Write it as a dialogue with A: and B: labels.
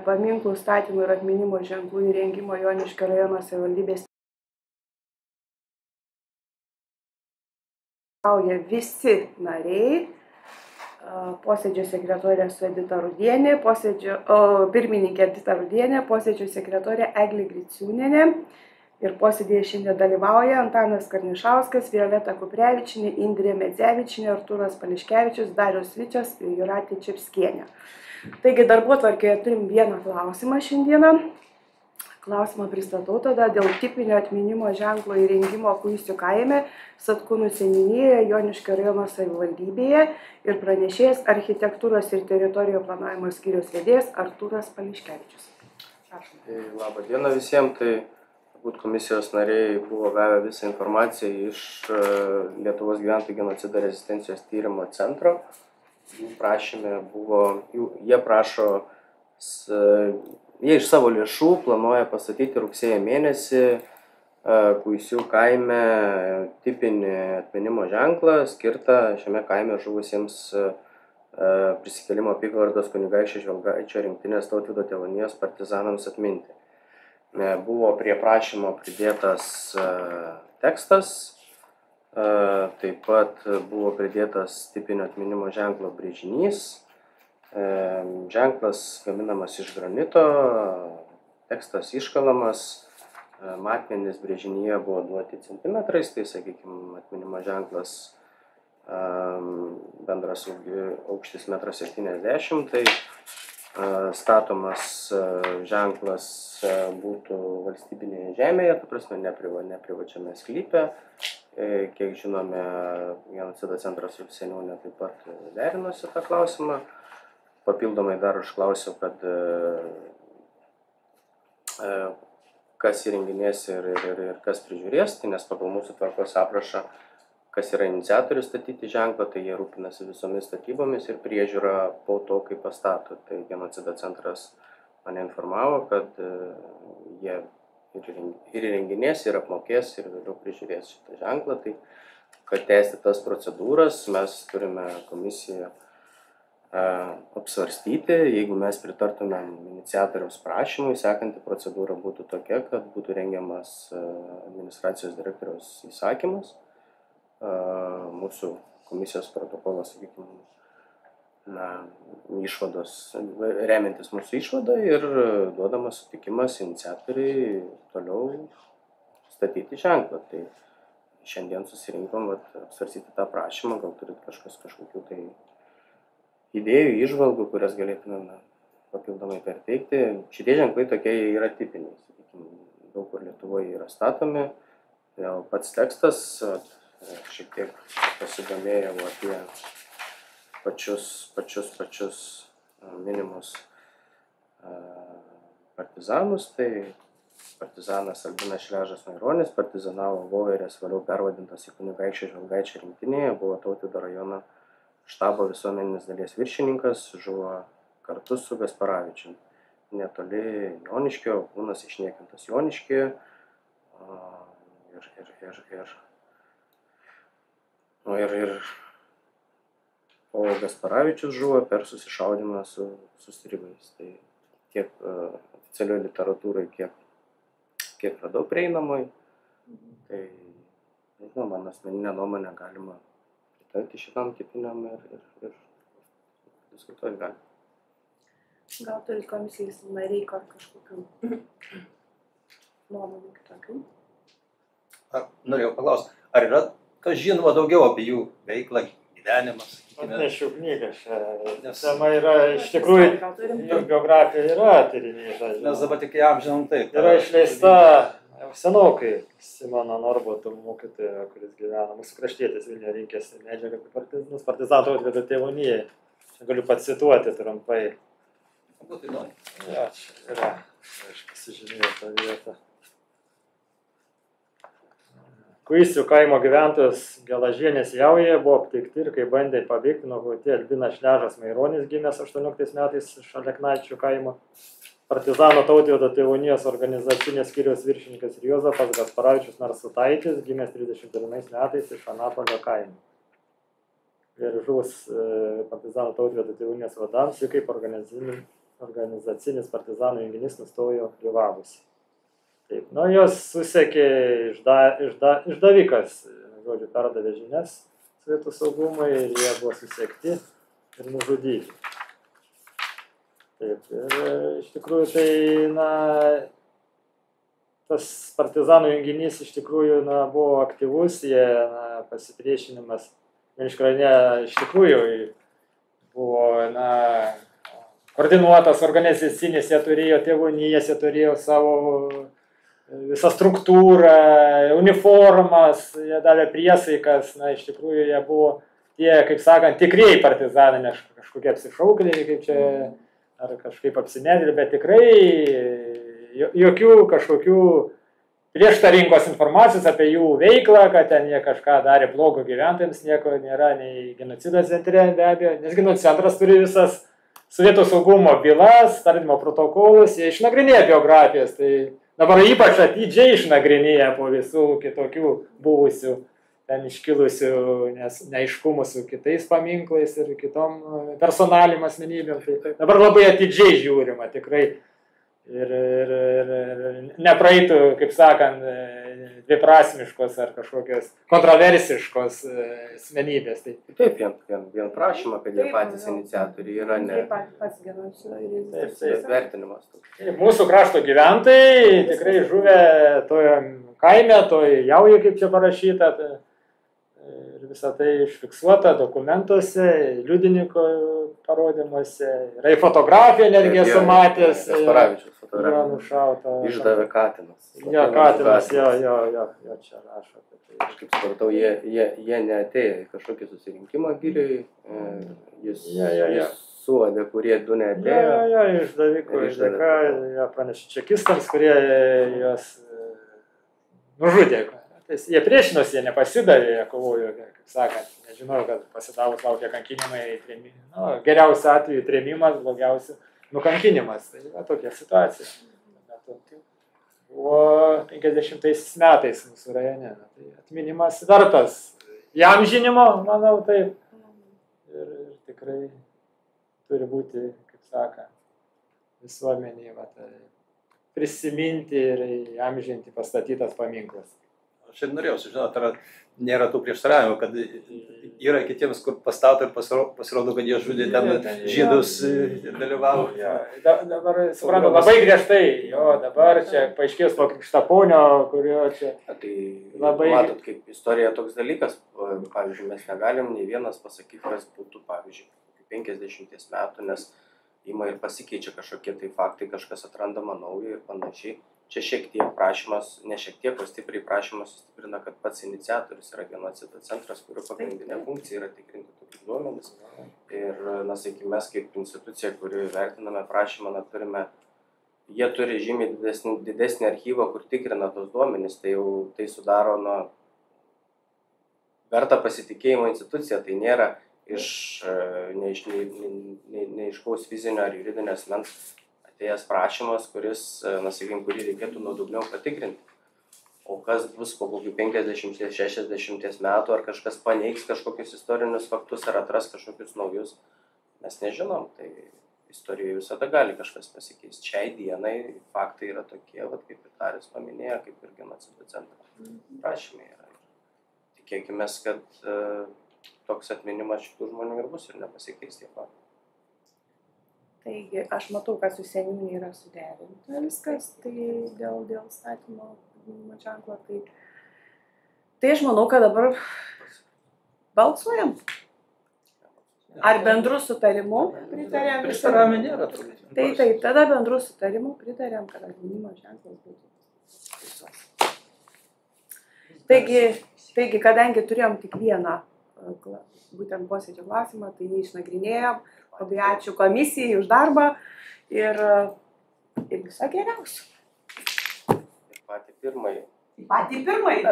A: Paminklų statymų ir atminimo ženklų įrengimo Joniškio rajono savivaldybės visi nariai, posėdžio sekretorė su Edita Rudienė, pirmininkė Edita Rudienė, posėdžio sekretorė Eglė Griciūnienė ir posėdėje šiandien dalyvauja Antanas Karnišauskas, Violeta Kuprevičienė, Indrė Medzevičienė, Artūras Pališkevičius, Darius Vičias ir Jūratė Čepskienė. Taigi darbotvarkėje turim vieną klausimą šiandieną. Klausimą pristatau tada dėl tipinio atminimo ženklo įrengimo Kuisių kaime, Satkūnų seniūnijoje, Joniškio rajono savivaldybėje ir pranešėjas architektūros ir teritorijų planavimo skyriaus vedėjas Artūras Pališkevičius.
B: Labą dieną visiems. Tai komisijos nariai buvo gavę visą informaciją iš Lietuvos gyventojų genocido rezistencijos tyrimo centro. Jų prašyme buvo, jie iš savo lėšų planuoja pastatyti rugsėjo mėnesį Kuisių kaime tipinį atminimo ženklą skirtą šiame kaime žuvusiems Prisikėlimo apygardos kunigaikščio Žvelgaičio rinktinės Tautvydo tėvonijos partizanams atminti. Buvo prie prašymo pridėtas tekstas, taip pat buvo pridėtas tipinio atminimo ženklo brėžinys. Ženklas gaminamas iš granito, tekstas iškalamas, matmenys brėžinyje buvo duoti centimetrais, tai sakykime atminimo ženklas bendras aukštis 1,70 m, tai statomas ženklas būtų valstybinėje žemėje, ta prasme ne privačiame sklype. Kiek žinome, genocido centras su seniūne taip pat derinosi tą klausimą. Papildomai dar užklausiau, kad kas įrenginės ir kas prižiūrės, tai nes pagal mūsų tvarkos aprašą, kas yra iniciatorius statyti ženklą, tai jie rūpinasi visomis statybomis ir priežiūra po to, kai pastato. Tai genocido centras mane informavo, kad jie ir įrenginės, ir apmokės, ir vėliau prižiūrės šitą ženklą. Tai kad tęsti tas procedūras, mes turime komisiją apsvarstyti. Jeigu mes pritartumėm iniciatoriaus prašymui, sekanti procedūra būtų tokia, kad būtų rengiamas administracijos direktoriaus įsakymas, mūsų komisijos protokolas, sakykime, išvados, remiantis mūsų išvadą ir duodamas sutikimas iniciatoriai toliau statyti ženklą. Tai šiandien susirinkom apsvarstyti tą prašymą, gal turit kažkokių tai idėjų, įžvalgų, kurias galėtume papildomai perteikti. Šitie ženklai tokie yra tipiniai, sakykime, daug kur Lietuvoje yra statomi. Pats tekstas, šiek tiek pasidomėjau apie pačius minimus partizanus. Tai partizanas Albinas Šležas Maironis partizanavo Voverės, vėliau pervadintas į kunigaikščio Žvelgaičio rinktinėje, buvo Tautvydo rajono štabo visuomeninės dalies viršininkas, žuvo kartu su Gasparavičiumi. Netoli Joniškio, kūnas išniekintas Joniškyje o Gasparavičius žuvo per susišaudymą su stribais. Tai tiek oficialioje literatūrai, kiek radau prieinamai, tai nežinau, mano asmeninė nuomonė galima pritarti šitam tipiniam ir diskutuoti galima.
A: Gal turi komisijos nariai kažkokių nuomonių kitokių?
C: Norėjau paklausti, ar yra kas žinoma daugiau apie jų veiklą, gyvenimą, sakykime?
D: Atnešiau knygą šią. Tema yra, iš tikrųjų, jų biografija yra tyrinėta.
C: Nes dabar tik įamžinom taip.
D: Yra išleista senokai Simono Norbuto mokytojo, kuris gyvena mūsų kraštietis Vilniuje, rinkėsi medžiagą apie partizanų Tautvydo tėvonijai. Čia galiu pacituoti trumpai.
C: Būtų įdomu.
D: Ja, čia yra. Aš pasižymėjau tą vietą. Kuisių kaimo gyventojas Gelažienės Jaujoje buvo aptikti ir kai bandė pabėgti nuo gauti Albinas Šležas Maironis, gimęs 18 metais iš Aleknaičių kaimo. Partizano Tautvydo tėvonijos organizacinės skyriaus viršininkas ir Juozapas Gasparavičius Narsutaitis, gimęs 31 metais iš Anapolio kaimo. Ir žuvus partizano Tautvydo tėvonijos vadams, jie kaip organizacinis partizanų junginys nustojo gyvavusi. Taip, nu, jos susekė išdavikas, žodžiu, perdavė žinias Sovietų saugumui ir jie buvo susekti ir nužudyti. Taip, ir iš tikrųjų tai, na, tas partizanų junginys iš tikrųjų, na, buvo aktyvus, jie, na, pasipriešinimas Joniškio rajone iš tikrųjų buvo, na, koordinuotas, organizacinis, jie turėjo tėvonijas, jie turėjo savo visą struktūrą, uniformas, jie davė priesaikas, na, iš tikrųjų jie buvo tie, kaip sakant, tikrieji partizanai, ne kažkokie apsišaukėliai, kaip čia, ar kažkaip apsinedėliai, bet tikrai jokių kažkokių prieštaringos informacijos apie jų veiklą, kad ten jie kažką darė blogo gyventojams, nieko nėra, nei genocido centre be abejo, nes genocido centras turi visas Sovietų saugumo bylas, tardymo protokolus, jie išnagrinėja biografijas, tai dabar ypač atidžiai išnagrinėja po visų kitokių buvusių ten iškilusių neaiškumų su kitais paminklais ir kitom personalijom asmenybėm. Tai dabar labai atidžiai žiūrima tikrai ir nepraeitų, kaip sakant, dviprasmiškos ar kažkokios kontroversiškos asmenybės.
B: Taip, vien prašymą, kad jie patys iniciatoriai yra ne
A: pats genocido
B: vertinimas.
D: Mūsų krašto gyventojai tikrai žuvę toje kaime, toje jauja, kaip čia parašyta, ir visą tai išfiksuota dokumentuose, liudininko parodymuose, yra į fotografiją netgi esu matęs.
B: Kasparavičiaus
D: fotografija. Nušauta.
B: Išdavė Katinas.
D: Jo, Katinas, jo, čia rašo.
B: Aš kaip supratau, jie neatėjo į kažkokį susirinkimą giliai, jis suodė, kurie du neatėjo.
D: Jo, išdavikų, išdaka, pranešė čekistams, kurie juos nužudė. Jie priešinosi, jie nepasidavė, jie kovojo, kaip sakant, nežinau, kad pasidavus laukia kankinimai, geriausiu atveju trėmimas, blogiausiu nukankinimas. Tai yra tokia situacija. Buvo 50 metais mūsų rajone. Tai atminimas vertas įamžinimo, manau, taip. Ir tikrai turi būti, kaip sakant, visuomeniai prisiminti ir įamžinti pastatytas paminklas.
C: Aš ir norėjau sužinoti, ar nėra tų prieštaravimų, kad yra kitiems, kur pastato ir pasirodo, kad jie žudė ten žydus ir dalyvavo.
D: Dabar, suprantu, labai griežtai, dabar čia paaiškės to Krikštaponio, kurio čia
B: labai... Matot, kaip istorija toks dalykas, pavyzdžiui, mes negalim nei vienas pasakyti, kas būtų, pavyzdžiui, 50 metų, nes ima ir pasikeičia kažkokie tai faktai, kažkas atrandama naujo ir panašiai. Čia šiek tiek prašymas, ne šiek tiek, o stipriai prašymas sustiprina, kad pats iniciatorius yra genocido centras, kurio pagrindinė funkcija yra tikrinti tokius duomenis. Ir, na, sakykime, mes kaip institucija, kuri vertiname prašymą, jie turi žymiai didesnį archyvą, kur tikrina tos duomenis, tai jau tai sudaro, verta pasitikėjimo institucija, tai nėra neiškaus fizinio ar juridinio asmens atėjęs prašymas, kurį reikėtų nuodugniau patikrinti. O kas bus po kokių 50-60 metų, ar kažkas paneigs kažkokius istorinius faktus, ar atras kažkokius naujus, mes nežinom. Tai istorijoje visada gali kažkas pasikeisti. Šiai dienai faktai yra tokie, kaip ir Darius paminėjo, kaip ir genocido centro prašymai yra. Tikėkime, kad toks atminimas šitų žmonių ir bus ir nepasikeis tie faktai.
A: Taigi, aš matau, kad su seniūnė yra suderinta viskas, tai dėl statymo ženklo. Tai aš manau, kad dabar balsuojam. Ar bendru sutarimu pritarėm?
C: Prieštaravimų nėra turbūt.
A: Taip, tada bendru sutarimu pritarėm, kad atminimo ženklas būtų. Taigi, kadangi turėjom tik vieną būtent posėdžio klausimą, tai jį išnagrinėjom. Labai ačiū komisijai už darbą ir viso geriausio.
B: Patį pirmąjį.
A: Patį pirmąjį.